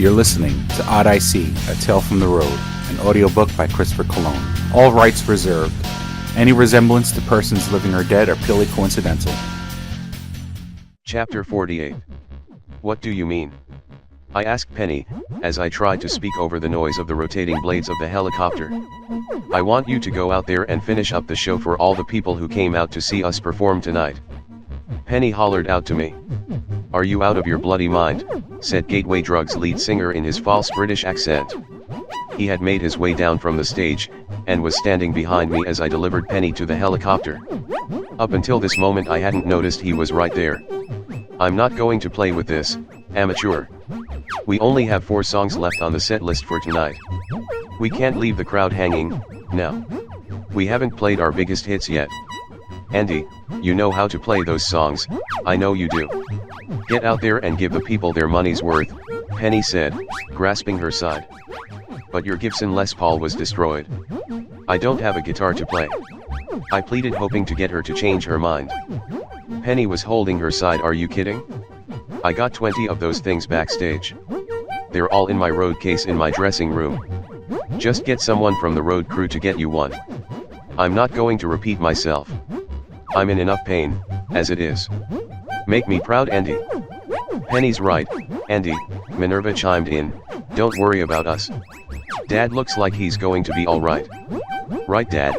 You're listening to Odyssey, A Tale from the Road, an audiobook by Christopher Cologne. All rights reserved. Any resemblance to persons living or dead are purely coincidental. Chapter 48. What do you mean? I asked Penny, as I tried to speak over the noise of the rotating blades of the helicopter. I want you to go out there and finish up the show for all the people who came out to see us perform tonight. Penny hollered out to me. Are you out of your bloody mind? Said Gateway Drug's lead singer in his false British accent. He had made his way down from the stage, and was standing behind me as I delivered Penny to the helicopter. Up until this moment I hadn't noticed he was right there. I'm not going to play with this, amateur. We only have 4 songs left on the set list for tonight. We can't leave the crowd hanging, now. We haven't played our biggest hits yet. Andy, you know how to play those songs, I know you do. Get out there and give the people their money's worth, Penny said, grasping her side. But your Gibson Les Paul was destroyed. I don't have a guitar to play. I pleaded, hoping to get her to change her mind. Penny was holding her side. Are you kidding? I got 20 of those things backstage. They're all in my road case in my dressing room. Just get someone from the road crew to get you one. I'm not going to repeat myself. I'm in enough pain, as it is. Make me proud, Andy. Penny's right, Andy, Minerva chimed in. Don't worry about us. Dad looks like he's going to be alright. Right, Dad?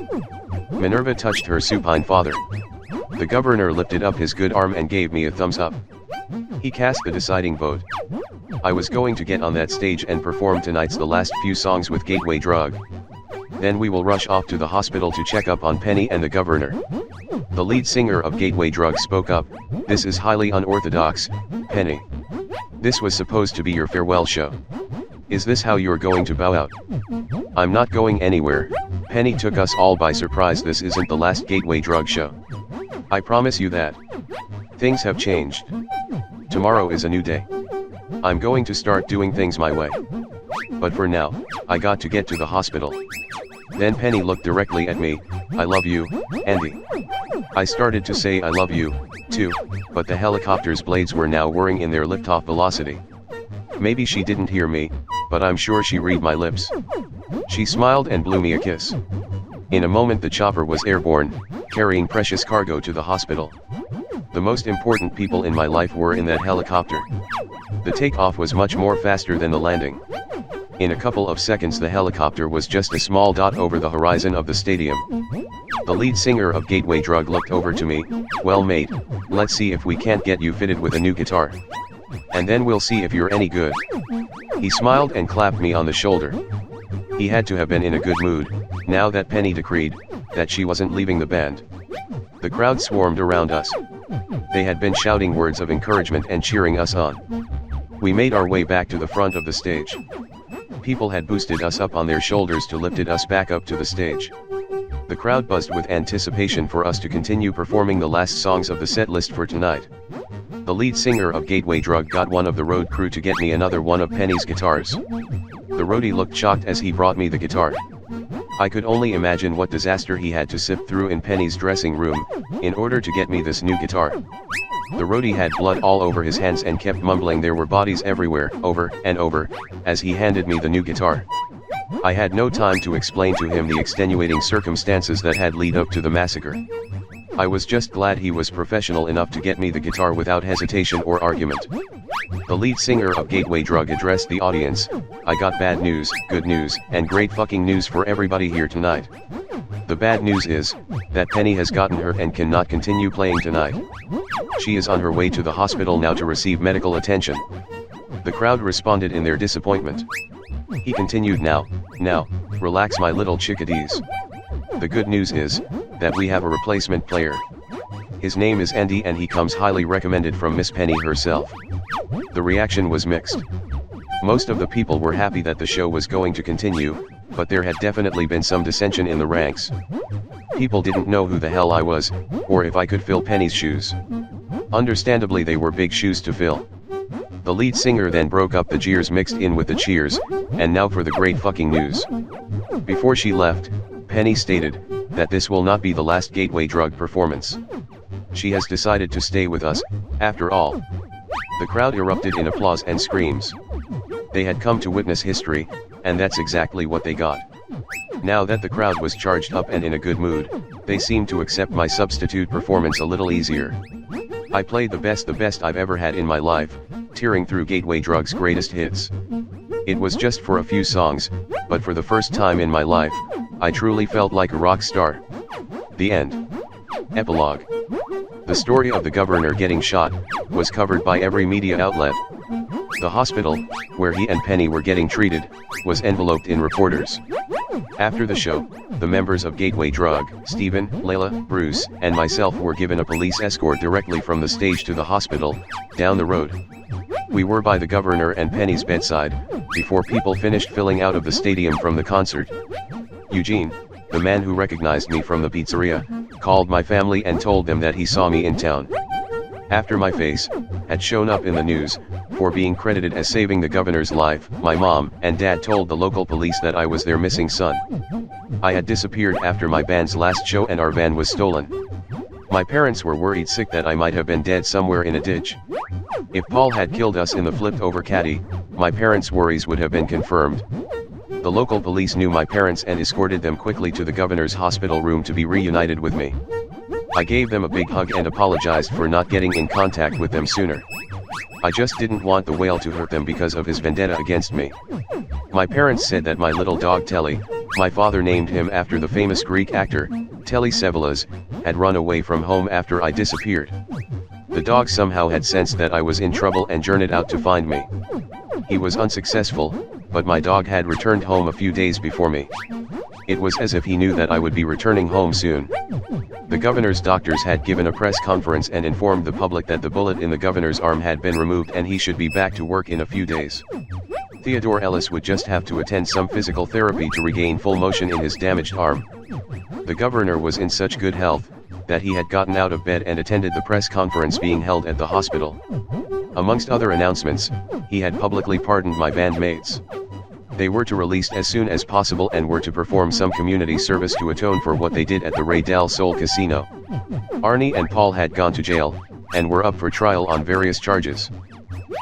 Minerva touched her supine father. The governor lifted up his good arm and gave me a thumbs up. He cast the deciding vote. I was going to get on that stage and perform tonight's the last few songs with Gateway Drug. Then we will rush off to the hospital to check up on Penny and the governor. The lead singer of Gateway Drug spoke up. This is highly unorthodox, Penny. This was supposed to be your farewell show. Is this how you're going to bow out? I'm not going anywhere. Penny took us all by surprise. This isn't the last Gateway Drug show. I promise you that. Things have changed. Tomorrow is a new day. I'm going to start doing things my way. But for now, I got to get to the hospital. Then Penny looked directly at me. I love you, Andy. I started to say I love you, too, but the helicopter's blades were now whirring in their liftoff velocity. Maybe she didn't hear me, but I'm sure she read my lips. She smiled and blew me a kiss. In a moment the chopper was airborne, carrying precious cargo to the hospital. The most important people in my life were in that helicopter. The takeoff was much more faster than the landing. In a couple of seconds the helicopter was just a small dot over the horizon of the stadium. The lead singer of Gateway Drug looked over to me. Well mate, let's see if we can't get you fitted with a new guitar. And then we'll see if you're any good. He smiled and clapped me on the shoulder. He had to have been in a good mood, now that Penny decreed that she wasn't leaving the band. The crowd swarmed around us. They had been shouting words of encouragement and cheering us on. We made our way back to the front of the stage. People had boosted us up on their shoulders to lift us back up to the stage. The crowd buzzed with anticipation for us to continue performing the last songs of the set list for tonight. The lead singer of Gateway Drug got one of the road crew to get me another one of Penny's guitars. The roadie looked shocked as he brought me the guitar. I could only imagine what disaster he had to sift through in Penny's dressing room, in order to get me this new guitar. The roadie had blood all over his hands and kept mumbling there were bodies everywhere, over and over, as he handed me the new guitar. I had no time to explain to him the extenuating circumstances that had led up to the massacre. I was just glad he was professional enough to get me the guitar without hesitation or argument. The lead singer of Gateway Drug addressed the audience. I got bad news, good news, and great fucking news for everybody here tonight. The bad news is that Penny has gotten hurt and cannot continue playing tonight. She is on her way to the hospital now to receive medical attention. The crowd responded in their disappointment. He continued, now, relax my little chickadees. The good news is that we have a replacement player. His name is Andy and he comes highly recommended from Miss Penny herself. The reaction was mixed. Most of the people were happy that the show was going to continue, but there had definitely been some dissension in the ranks. People didn't know who the hell I was, or if I could fill Penny's shoes. Understandably they were big shoes to fill. The lead singer then broke up the jeers mixed in with the cheers, and now for the great fucking news. Before she left, Penny stated that this will not be the last Gateway Drug performance. She has decided to stay with us, after all. The crowd erupted in applause and screams. They had come to witness history, and that's exactly what they got. Now that the crowd was charged up and in a good mood, they seemed to accept my substitute performance a little easier. I played the best I've ever had in my life, tearing through Gateway Drug's greatest hits. It was just for a few songs, but for the first time in my life, I truly felt like a rock star. The end. Epilogue. The story of the governor getting shot was covered by every media outlet. The hospital, where he and Penny were getting treated, was enveloped in reporters. After the show, the members of Gateway Drug, Stephen, Layla, Bruce, and myself were given a police escort directly from the stage to the hospital, down the road. We were by the governor and Penny's bedside, before people finished filling out of the stadium from the concert. Eugene, the man who recognized me from the pizzeria, called my family and told them that he saw me in town. After my face had shown up in the news, for being credited as saving the governor's life, my mom and dad told the local police that I was their missing son. I had disappeared after my band's last show and our van was stolen. My parents were worried sick that I might have been dead somewhere in a ditch. If Paul had killed us in the flipped over caddy, my parents' worries would have been confirmed. The local police knew my parents and escorted them quickly to the governor's hospital room to be reunited with me. I gave them a big hug and apologized for not getting in contact with them sooner. I just didn't want the whale to hurt them because of his vendetta against me. My parents said that my little dog Telly, my father named him after the famous Greek actor, Telly, had run away from home after I disappeared. The dog somehow had sensed that I was in trouble and journeyed out to find me. He was unsuccessful, but my dog had returned home a few days before me. It was as if he knew that I would be returning home soon. The governor's doctors had given a press conference and informed the public that the bullet in the governor's arm had been removed and he should be back to work in a few days. Theodore Ellis would just have to attend some physical therapy to regain full motion in his damaged arm. The governor was in such good health that he had gotten out of bed and attended the press conference being held at the hospital. Amongst other announcements, he had publicly pardoned my bandmates. They were to release as soon as possible and were to perform some community service to atone for what they did at the Ray Del Sol Casino. Arnie and Paul had gone to jail, and were up for trial on various charges.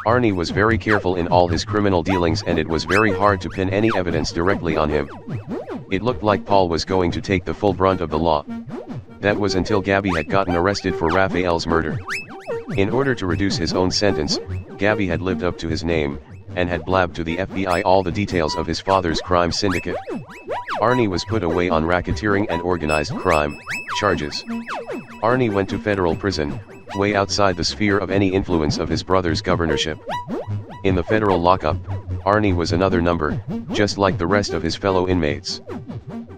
Arnie was very careful in all his criminal dealings and it was very hard to pin any evidence directly on him. It looked like Paul was going to take the full brunt of the law. That was until Gabby had gotten arrested for Raphael's murder. In order to reduce his own sentence, Gabby had lived up to his name, and had blabbed to the FBI all the details of his father's crime syndicate. Arnie was put away on racketeering and organized crime charges. Arnie went to federal prison, way outside the sphere of any influence of his brother's governorship. In the federal lockup, Arnie was another number, just like the rest of his fellow inmates.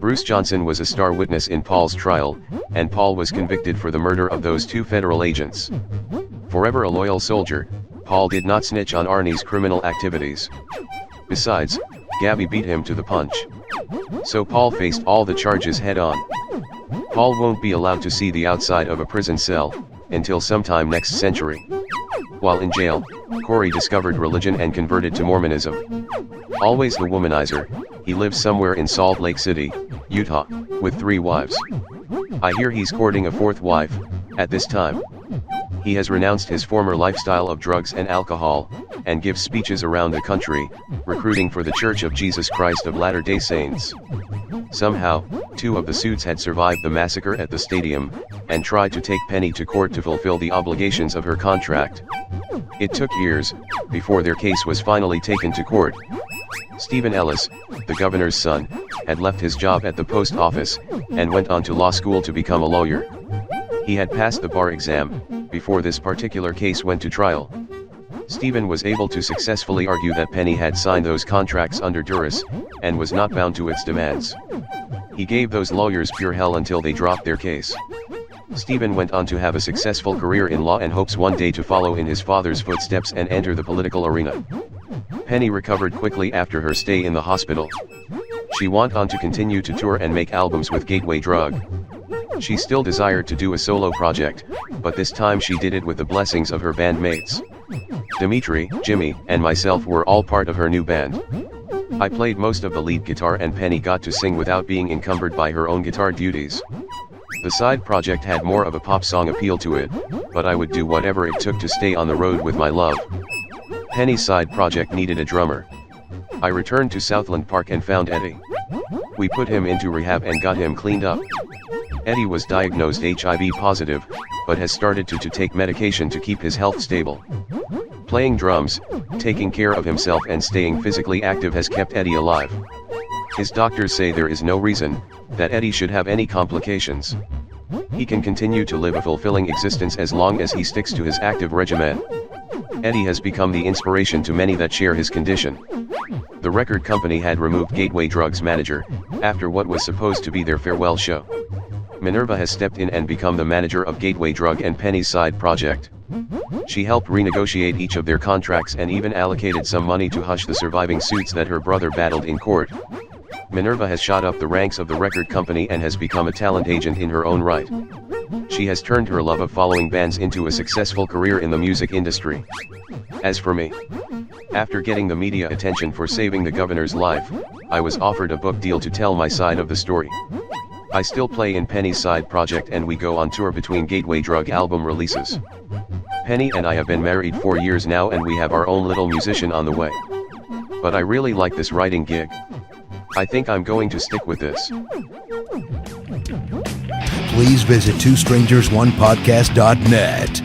Bruce Johnson was a star witness in Paul's trial, and Paul was convicted for the murder of those two federal agents. Forever a loyal soldier, Paul did not snitch on Arnie's criminal activities. Besides, Gabby beat him to the punch. So Paul faced all the charges head-on. Paul won't be allowed to see the outside of a prison cell until sometime next century. While in jail, Corey discovered religion and converted to Mormonism. Always the womanizer, he lives somewhere in Salt Lake City, Utah, with 3 wives. I hear he's courting a 4th wife at this time. He has renounced his former lifestyle of drugs and alcohol, and gives speeches around the country, recruiting for the Church of Jesus Christ of Latter-day Saints. Somehow, 2 of the suits had survived the massacre at the stadium, and tried to take Penny to court to fulfill the obligations of her contract. It took years, before their case was finally taken to court. Stephen Ellis, the governor's son, had left his job at the post office, and went on to law school to become a lawyer. He had passed the bar exam, before this particular case went to trial. Stephen was able to successfully argue that Penny had signed those contracts under duress, and was not bound to its demands. He gave those lawyers pure hell until they dropped their case. Stephen went on to have a successful career in law and hopes one day to follow in his father's footsteps and enter the political arena. Penny recovered quickly after her stay in the hospital. She went on to continue to tour and make albums with Gateway Drug. She still desired to do a solo project, but this time she did it with the blessings of her bandmates. Dimitri, Jimmy, and myself were all part of her new band. I played most of the lead guitar and Penny got to sing without being encumbered by her own guitar duties. The side project had more of a pop song appeal to it, but I would do whatever it took to stay on the road with my love. Penny's side project needed a drummer. I returned to Southland Park and found Eddie. We put him into rehab and got him cleaned up. Eddie was diagnosed HIV positive, but has started to take medication to keep his health stable. Playing drums, taking care of himself and staying physically active has kept Eddie alive. His doctors say there is no reason that Eddie should have any complications. He can continue to live a fulfilling existence as long as he sticks to his active regimen. Eddie has become the inspiration to many that share his condition. The record company had removed Gateway Drug's manager, after what was supposed to be their farewell show. Minerva has stepped in and become the manager of Gateway Drug and Penny's side project. She helped renegotiate each of their contracts and even allocated some money to hush the surviving suits that her brother battled in court. Minerva has shot up the ranks of the record company and has become a talent agent in her own right. She has turned her love of following bands into a successful career in the music industry. As for me, after getting the media attention for saving the governor's life, I was offered a book deal to tell my side of the story. I still play in Penny's side project and we go on tour between Gateway Drug album releases. Penny and I have been married 4 years now and we have our own little musician on the way. But I really like this writing gig. I think I'm going to stick with this. Please visit twostrangersonePodcast.net.